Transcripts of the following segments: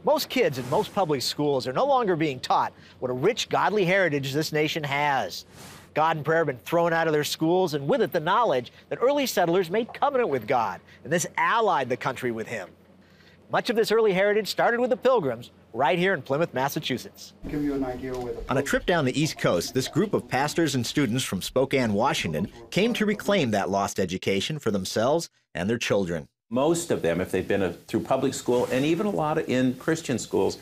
Most kids in most public schools are no longer being taught what a rich, godly heritage this nation has. God and prayer have been thrown out of their schools, and with it the knowledge that early settlers made covenant with God, and this allied the country with him. Much of this early heritage started with the Pilgrims right here in Plymouth, Massachusetts. Give you an idea where On a trip down the East Coast, this group of pastors and students from Spokane, Washington, came to reclaim that lost education for themselves and their children. Most of them, if they've been through public school, and even a lot in Christian schools,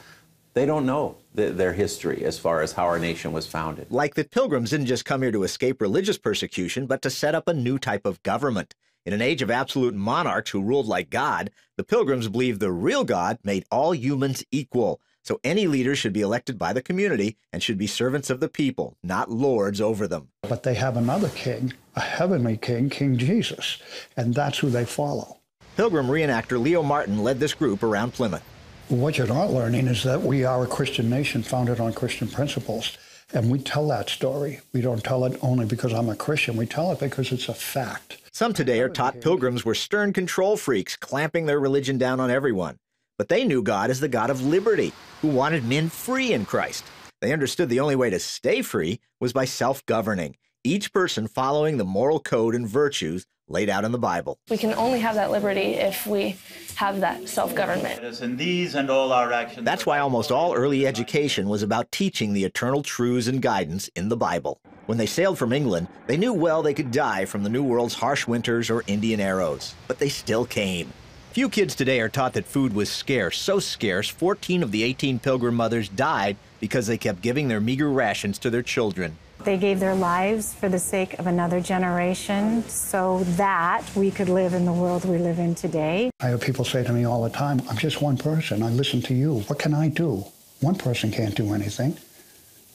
they don't know their history as far as how our nation was founded. Like the Pilgrims didn't just come here to escape religious persecution, but to set up a new type of government. In an age of absolute monarchs who ruled like God, the Pilgrims believed the real God made all humans equal. So any leader should be elected by the community and should be servants of the people, not lords over them. But they have another king, a heavenly king, King Jesus, and that's who they follow. Pilgrim reenactor Leo Martin led this group around Plymouth. What you're not learning is that we are a Christian nation founded on Christian principles, and we tell that story. We don't tell it only because I'm a Christian. We tell it because it's a fact. Some today are taught Pilgrims were stern control freaks, clamping their religion down on everyone. But they knew God as the God of liberty, who wanted men free in Christ. They understood the only way to stay free was by self-governing, each person following the moral code and virtues laid out in the Bible. We can only have that liberty if we have that self-government. In these and all our actions. That's why almost all early education was about teaching the eternal truths and guidance in the Bible. When they sailed from England, they knew well they could die from the New World's harsh winters or Indian arrows, but they still came. Few kids today are taught that food was scarce, so scarce 14 of the 18 Pilgrim mothers died because they kept giving their meager rations to their children. They gave their lives for the sake of another generation so that we could live in the world we live in today. I have people say to me all the time, I'm just one person. I listen to you. What can I do? One person can't do anything.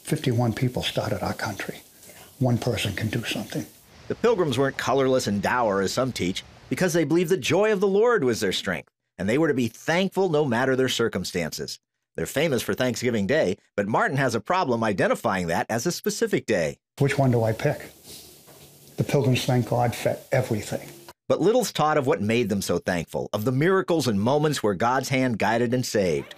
51 people started our country. One person can do something. The Pilgrims weren't colorless and dour, as some teach, because they believed the joy of the Lord was their strength, and they were to be thankful no matter their circumstances. They're famous for Thanksgiving Day, but Martin has a problem identifying that as a specific day. Which one do I pick? The Pilgrims thank God for everything. But little's taught of what made them so thankful, of the miracles and moments where God's hand guided and saved.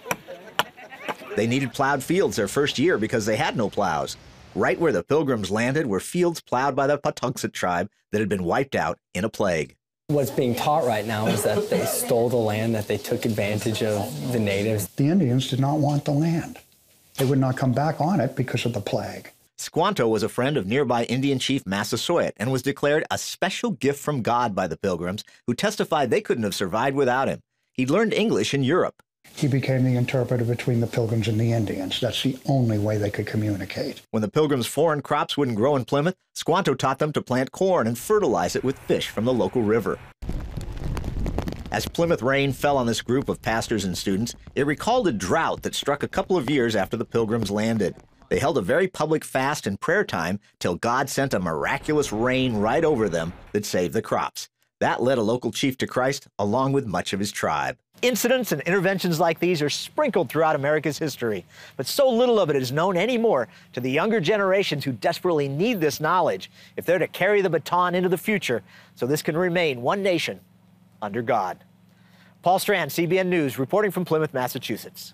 They needed plowed fields their first year because they had no plows. Right where the Pilgrims landed were fields plowed by the Patuxet tribe that had been wiped out in a plague. What's being taught right now is that they stole the land, that they took advantage of the natives. The Indians did not want the land. They would not come back on it because of the plague. Squanto was a friend of nearby Indian chief Massasoit and was declared a special gift from God by the Pilgrims, who testified they couldn't have survived without him. He'd learned English in Europe. He became the interpreter between the Pilgrims and the Indians. That's the only way they could communicate. When the Pilgrims' foreign crops wouldn't grow in Plymouth, Squanto taught them to plant corn and fertilize it with fish from the local river. As Plymouth rain fell on this group of pastors and students, it recalled a drought that struck a couple of years after the Pilgrims landed. They held a very public fast and prayer time till God sent a miraculous rain right over them that saved the crops. That led a local chief to Christ, along with much of his tribe. Incidents and interventions like these are sprinkled throughout America's history, but so little of it is known anymore to the younger generations who desperately need this knowledge if they're to carry the baton into the future so this can remain one nation under God. Paul Strand, CBN News, reporting from Plymouth, Massachusetts.